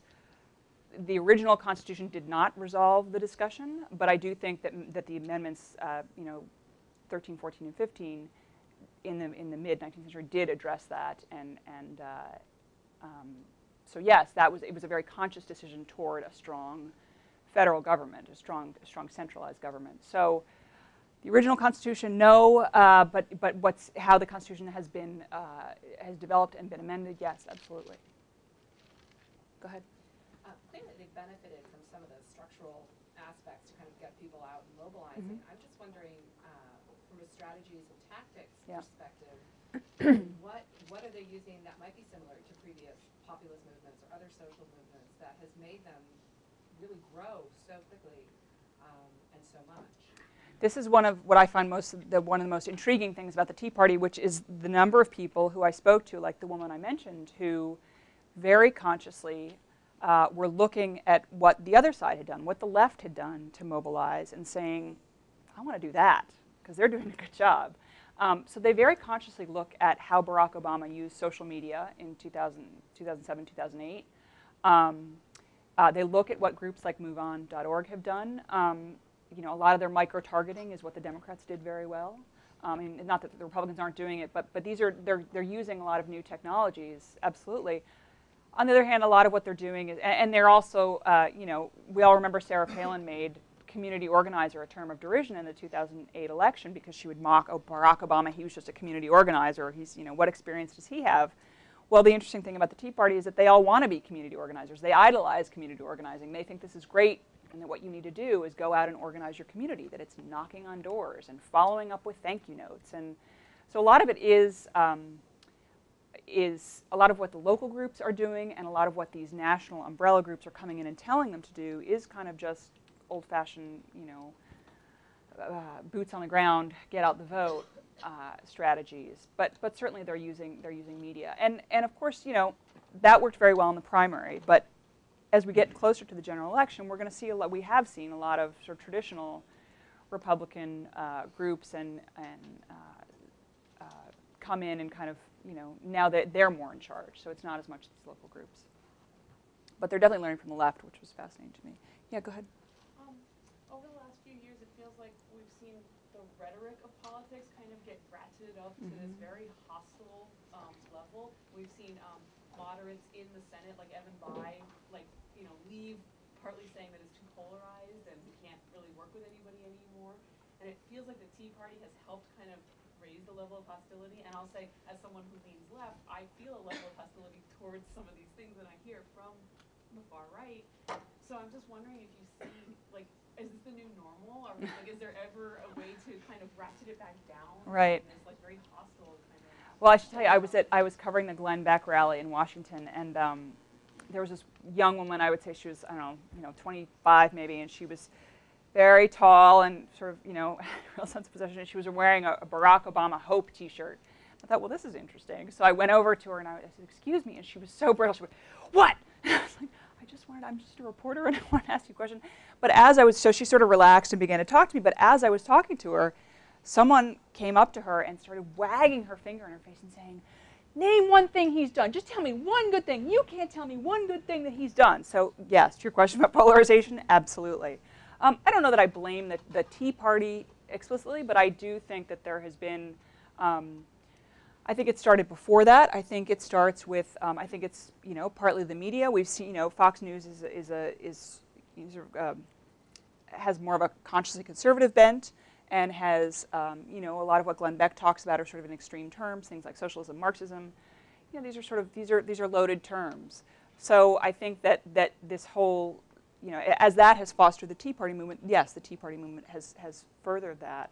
the original Constitution did not resolve the discussion, but I do think that the amendments, 13, 14, and 15, in the mid-19th century did address that, so yes, it was a very conscious decision toward a strong federal government, a strong centralized government. So the original Constitution, no, but how the Constitution has developed and been amended, yes, absolutely. Go ahead.
Clearly they've benefited from some of the structural aspects to kind of get people out and mobilizing. I'm just wondering, from a strategies and tactics perspective, what are they using that might be similar to previous populist movements or other social movements that has made them really grow so quickly and so much?
This is one of what I find one of the most intriguing things about the Tea Party, which is the number of people who I spoke to, like the woman I mentioned, who very consciously were looking at what the other side had done, what the left had done to mobilize, and saying, I want to do that, because they're doing a good job. So they very consciously look at how Barack Obama used social media in 2007, 2008. They look at what groups like MoveOn.org have done. A lot of their micro-targeting is what the Democrats did very well. Not that the Republicans aren't doing it, but they're using a lot of new technologies, absolutely. On the other hand, a lot of what they're doing is, and they're also, we all remember Sarah Palin made community organizer a term of derision in the 2008 election because she would mock, Barack Obama, he was just a community organizer. He's, what experience does he have? Well, the interesting thing about the Tea Party is that they all want to be community organizers. They idolize community organizing. They think this is great, and that what you need to do is go out and organize your community, that it's knocking on doors and following up with thank you notes. And so a lot of it is a lot of what the local groups are doing, and a lot of what these national umbrella groups are coming in and telling them to do is kind of just old-fashioned, boots on the ground, get out the vote strategies. But certainly they're using media, and of course that worked very well in the primary. But as we get closer to the general election, we're going to see a lot. We have seen a lot of sort of traditional Republican groups and come in and kind of now that they're more in charge. So it's not as much these local groups. But they're definitely learning from the left, which was fascinating to me. Yeah, go ahead.
Over the last few years, it feels like we've seen the rhetoric of politics kind of get ratcheted up to this very hostile level. We've seen moderates in the Senate, like Evan Bayh, leave, partly saying that it's too polarized and we can't really work with anybody anymore. And it feels like the Tea Party has helped kind of raise the level of hostility. And I'll say, as someone who leans left, I feel a level of hostility towards some of these things that I hear from the far right. So I'm just wondering if you see, is this the new normal? Or is there ever a way to kind of ratchet it back down?
Right.
This very hostile kind of.
Well, I should tell you, I was covering the Glenn Beck rally in Washington, and there was this young woman. I would say she was 25 maybe, and she was very tall and sort of real sense of possession. And she was wearing a Barack Obama Hope T-shirt. I thought, well, this is interesting. So I went over to her and I said, "Excuse me," and she was so brittle. She went, "What?" And I was like, I'm just a reporter and I want to ask you a question. But so she sort of relaxed and began to talk to me. But as I was talking to her, someone came up to her and started wagging her finger in her face and saying, "Name one thing he's done. Just tell me one good thing. You can't tell me one good thing that he's done." So yes, to your question about polarization, absolutely. I don't know that I blame the Tea Party explicitly, but I do think that there has been, I think it started before that. I think it starts with, I think it's partly the media. We've seen, Fox News has more of a consciously conservative bent, and has a lot of what Glenn Beck talks about are sort of in extreme terms, things like socialism, Marxism. These are loaded terms. So I think that this whole, as that has fostered the Tea Party movement, yes, the Tea Party movement has furthered that.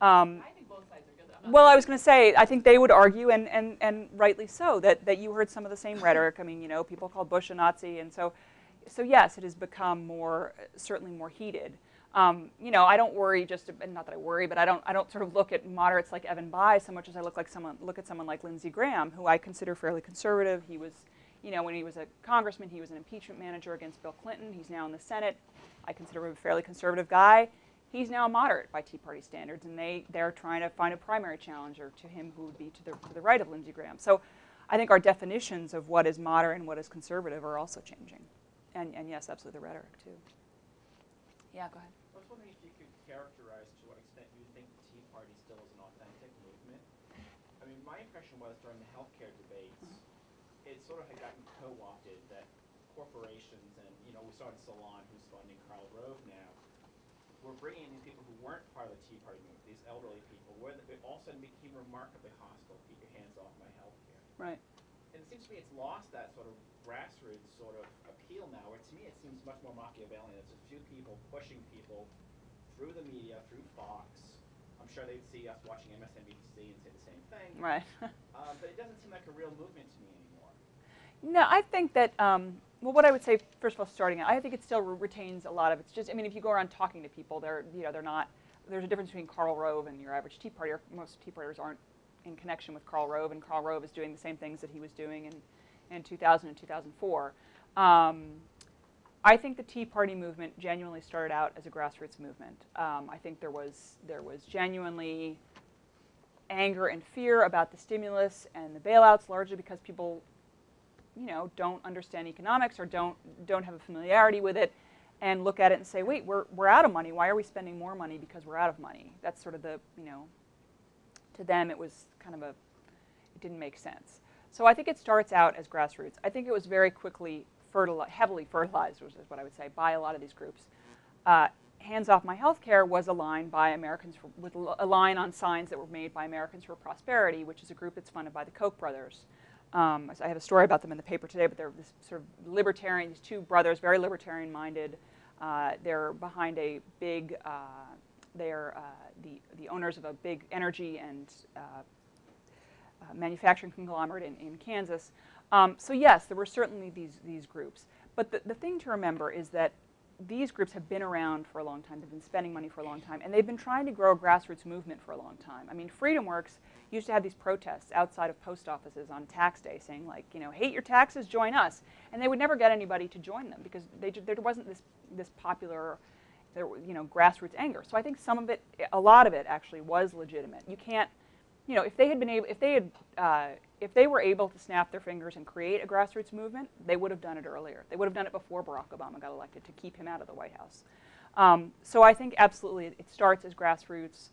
I think both sides are good.
Well, I was going to say, I think they would argue, and rightly so, that you heard some of the same rhetoric. I mean, people called Bush a Nazi, and so yes, it has become certainly more heated. I don't worry, not that I worry, but I don't sort of look at moderates like Evan Bayh so much as I look at someone like Lindsey Graham, who I consider fairly conservative. He was, when he was a congressman, he was an impeachment manager against Bill Clinton. He's now in the Senate. I consider him a fairly conservative guy. he's now a moderate by Tea Party standards, and they're trying to find a primary challenger to him who would be to the right of Lindsey Graham. So I think our definitions of what is moderate and what is conservative are also changing. And yes, absolutely the rhetoric too. Yeah, go ahead.
I was wondering if you could characterize to what extent you think the Tea Party still is an authentic movement. I mean, my impression was during the healthcare debates, it sort of had gotten co-opted that corporations and, you know, we saw in Salon, who's funding Karl Rove now, were bringing in people who weren't part of the Tea Party movement, these elderly people, where they all of a sudden became remarkably hostile. Keep your hands off my healthcare.
Right.
And it seems to me it's lost that sort of grassroots sort of appeal now, where to me it seems much more Machiavellian. It's a few people pushing people through the media, through Fox. I'm sure they'd see us watching MSNBC and say the same thing.
Right.
But it doesn't seem like a real movement to me anymore.
No, I think that, well, what I would say, first of all, starting out, I think it still retains a lot of, it's just, I mean, if you go around talking to people, they're not, there's a difference between Karl Rove and your average Tea Partier. Most Tea Partiers aren't in connection with Karl Rove, and Karl Rove is doing the same things that he was doing in 2000 and 2004. I think the Tea Party movement genuinely started out as a grassroots movement. I think there was genuinely anger and fear about the stimulus and the bailouts, largely because people, you know, don't understand economics or don't have a familiarity with it, and look at it and say, wait, we're out of money. Why are we spending more money because we're out of money? That's sort of the, you know, to them it was kind of it didn't make sense. So I think it starts out as grassroots. I think it was very quickly heavily fertilized, is what I would say, by a lot of these groups. Hands Off My Healthcare was a line by Americans with a line on signs that were made by Americans for Prosperity, which is a group that's funded by the Koch brothers. I have a story about them in the paper today, but they're this sort of libertarian, these two brothers, very libertarian-minded. They're behind a big, they're the owners of a big energy and manufacturing conglomerate in Kansas. So yes, there were certainly these groups. But the thing to remember is that these groups have been around for a long time. They've been spending money for a long time. And they've been trying to grow a grassroots movement for a long time. I mean, FreedomWorks used to have these protests outside of post offices on tax day saying, like, you know, hate your taxes, join us. And they would never get anybody to join them because there wasn't this popular, you know, grassroots anger. So I think some of it, a lot of it actually was legitimate. You can't, you know, if they were able to snap their fingers and create a grassroots movement, they would have done it earlier. They would have done it before Barack Obama got elected to keep him out of the White House. So I think absolutely it starts as grassroots.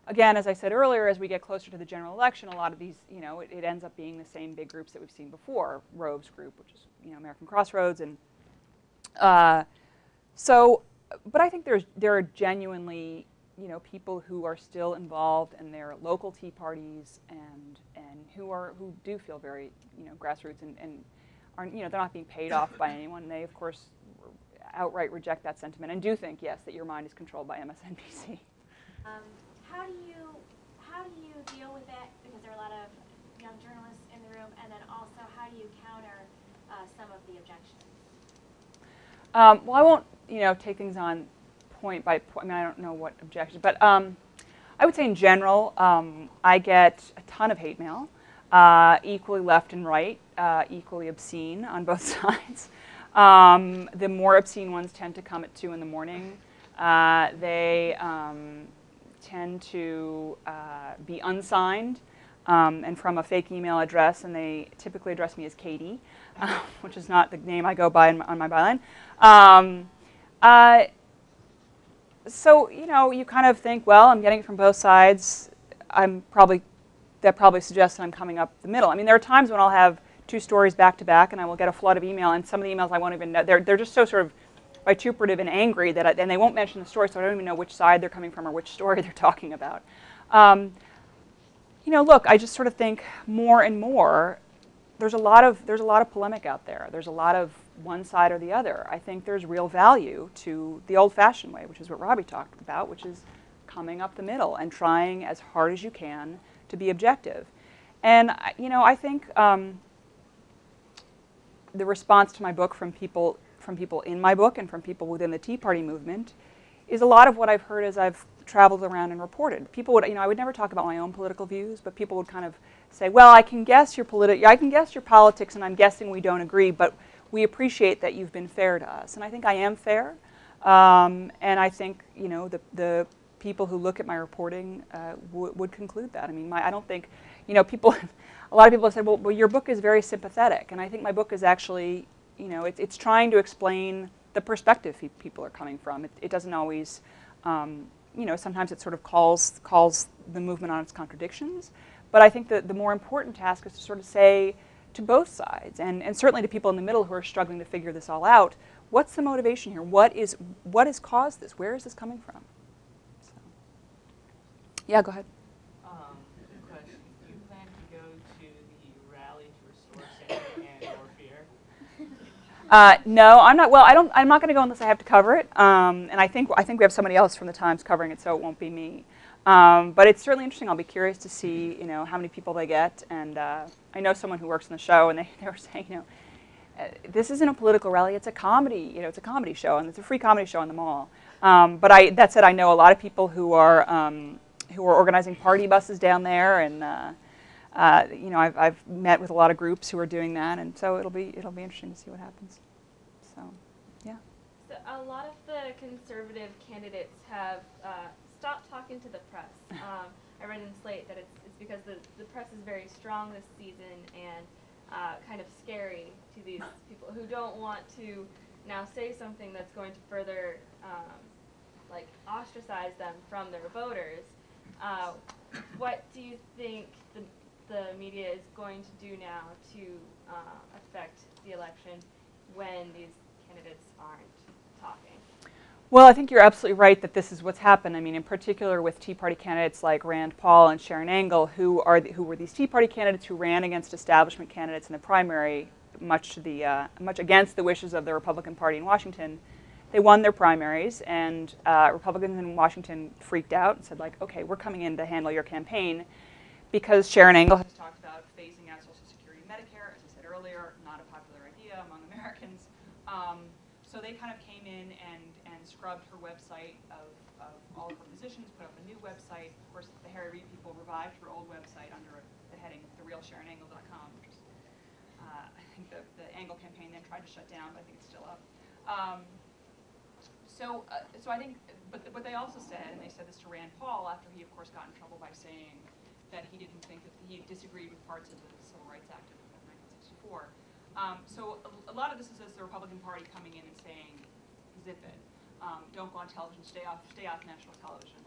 Again, as I said earlier, as we get closer to the general election, a lot of these, you know, it ends up being the same big groups that we've seen before. Rove's group, which is, you know, American Crossroads, and but I think there are genuinely, you know, people who are still involved in their local Tea Parties and who do feel very, you know, grassroots and aren't, you know, they're not being paid off by anyone. They, of course, outright reject that sentiment and do think, yes, that your mind is controlled by MSNBC.
How do you deal with that? Because there are a lot of young journalists in the room, and then also how do you counter some of the objections?
Well, I won't, you know, take things on point by point. I mean, I don't know what objections, but I would say in general, I get a ton of hate mail, equally left and right, equally obscene on both sides. The more obscene ones tend to come at 2 in the morning. They tend to be unsigned and from a fake email address, and they typically address me as Katie, which is not the name I go by on my byline. So, you know, you kind of think, well, I'm getting it from both sides. That probably suggests that I'm coming up the middle. I mean, there are times when I'll have 2 stories back to back, and I will get a flood of email, and some of the emails I won't even know. They're just so sort of vituperative and angry that and they won't mention the story, so I don't even know which side they're coming from or which story they're talking about. You know, look, I just sort of think more and more. There's a lot of polemic out there. There's a lot of one side or the other. I think there's real value to the old-fashioned way, which is what Robbie talked about, which is coming up the middle and trying as hard as you can to be objective. And you know, I think the response to my book from people in my book and from people within the Tea Party movement is a lot of what I've heard as I've traveled around and reported. People would, you know, I would never talk about my own political views, but people would kind of say, well, I can guess your politics, and I'm guessing we don't agree, but we appreciate that you've been fair to us. And I think I am fair. And I think, you know, the people who look at my reporting would conclude that. I mean, I don't think, you know, people, a lot of people have said, well, your book is very sympathetic. And I think my book is actually, you know, it's trying to explain the perspective people are coming from. It doesn't always, you know, sometimes it sort of calls the movement on its contradictions. But I think that the more important task is to sort of say to both sides, and certainly to people in the middle who are struggling to figure this all out, what's the motivation here? What has caused this? Where is this coming from? So. Yeah, go ahead.
Good question. Do you plan to go to the rally to restore sanity and or fear?
No, I'm not. Well, I'm not going to go unless I have to cover it. And I think we have somebody else from the Times covering it, so it won't be me. But it's certainly interesting. I'll be curious to see, you know, how many people they get. And I know someone who works in the show, and they were saying, you know, this isn't a political rally. It's a comedy. You know, it's a comedy show, and it's a free comedy show in the mall. But that said, I know a lot of people who are organizing party buses down there, and you know, I've met with a lot of groups who are doing that, and so it'll be interesting to see what happens. So, yeah.
So a lot of the conservative candidates have stopped talking to the press. I read in Slate that it's because the press is very strong this season and kind of scary to these people who don't want to now say something that's going to further like ostracize them from their voters. What do you think the media is going to do now to affect the election when these candidates aren't talking?
Well, I think you're absolutely right that this is what's happened. I mean, in particular with Tea Party candidates like Rand Paul and Sharon Angle, who were these Tea Party candidates who ran against establishment candidates in the primary, much against the wishes of the Republican Party in Washington. They won their primaries, and Republicans in Washington freaked out and said, like, okay, we're coming in to handle your campaign, because Sharon Angle has talked about phasing out Social Security and Medicare, as I said earlier, not a popular idea among Americans. So they kind of came in and scrubbed her website of all of her positions, put up a new website. Of course, the Harry Reid people revived her old website under the heading therealsharonangle.com, which is, I think the Angle campaign then tried to shut down, but I think it's still up. So I think, but what they also said, and they said this to Rand Paul after he, of course, got in trouble by saying that he didn't think that he disagreed with parts of the Civil Rights Act of 1964. So a lot of this is the Republican Party coming in and saying, zip it. Don't go on television. Stay off national television.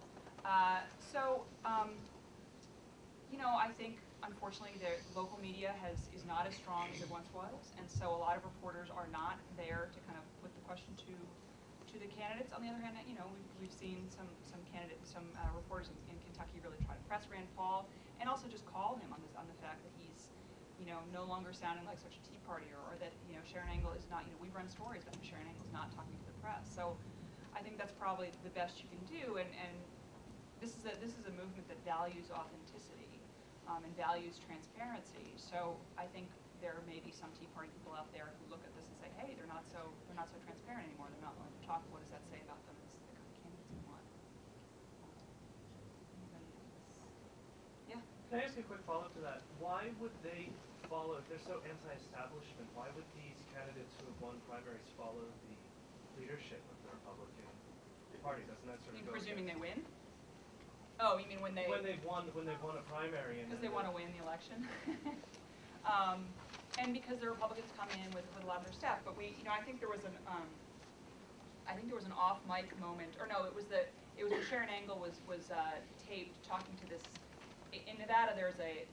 You know, I think unfortunately the local media is not as strong as it once was, and so a lot of reporters are not there to kind of put the question to the candidates. On the other hand, you know, we've seen some reporters in Kentucky really try to press Rand Paul, and also just call him on the fact that he's, you know, no longer sounding like such a Tea Partier, or that, you know, Sharon Angle is not, you know, we've run stories about Sharon Angle's not talking to the press. So I think that's probably the best you can do, and this is a movement that values authenticity and values transparency. So I think there may be some Tea Party people out there who look at this and say, hey, they're not so transparent anymore. They're not willing to talk. What does that say about them as the kind of candidates we want? Yeah.
Can I ask a quick follow-up to that? Why would they follow, if they're so anti-establishment, why would these candidates who have won primaries follow the leadership of the Republican Party? Doesn't that sort of go
presuming they win? Oh, you mean when they've
won a primary?
Because they want to win the election. And because the Republicans come in with a lot of their staff. But we, you know, I think there was an off-mic moment, or no, it was when Sharon Angle was taped talking to this. In Nevada, there's the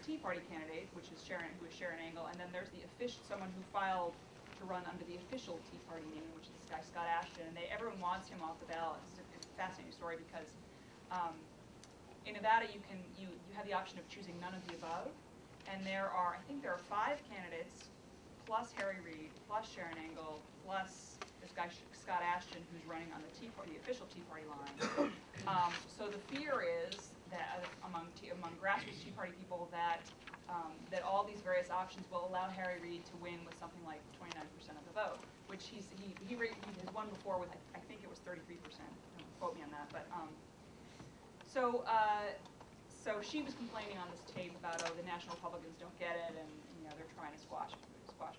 Tea Party candidate, who is Sharon Angle, and then there's someone who filed to run under the official Tea Party name, which is this guy Scott Ashton, and everyone wants him off the ballot. It's a fascinating story because in Nevada you have the option of choosing none of the above, and I think there are 5 candidates plus Harry Reid plus Sharon Angle plus this guy Scott Ashton, who's running on the official Tea Party line. So the fear is that among grassroots Tea Party people that all these various options will allow Harry Reid to win with something like 29% of the vote, which he has won before with, I think it was 33%. Don't quote me on that, but so she was complaining on this tape about, oh, the National Republicans don't get it, and, you know, they're trying to squash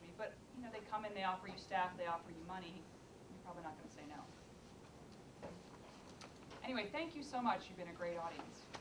me. But, you know, they come in, they offer you staff, they offer you money. You probably not going to say no. Anyway, thank you so much. You've been a great audience.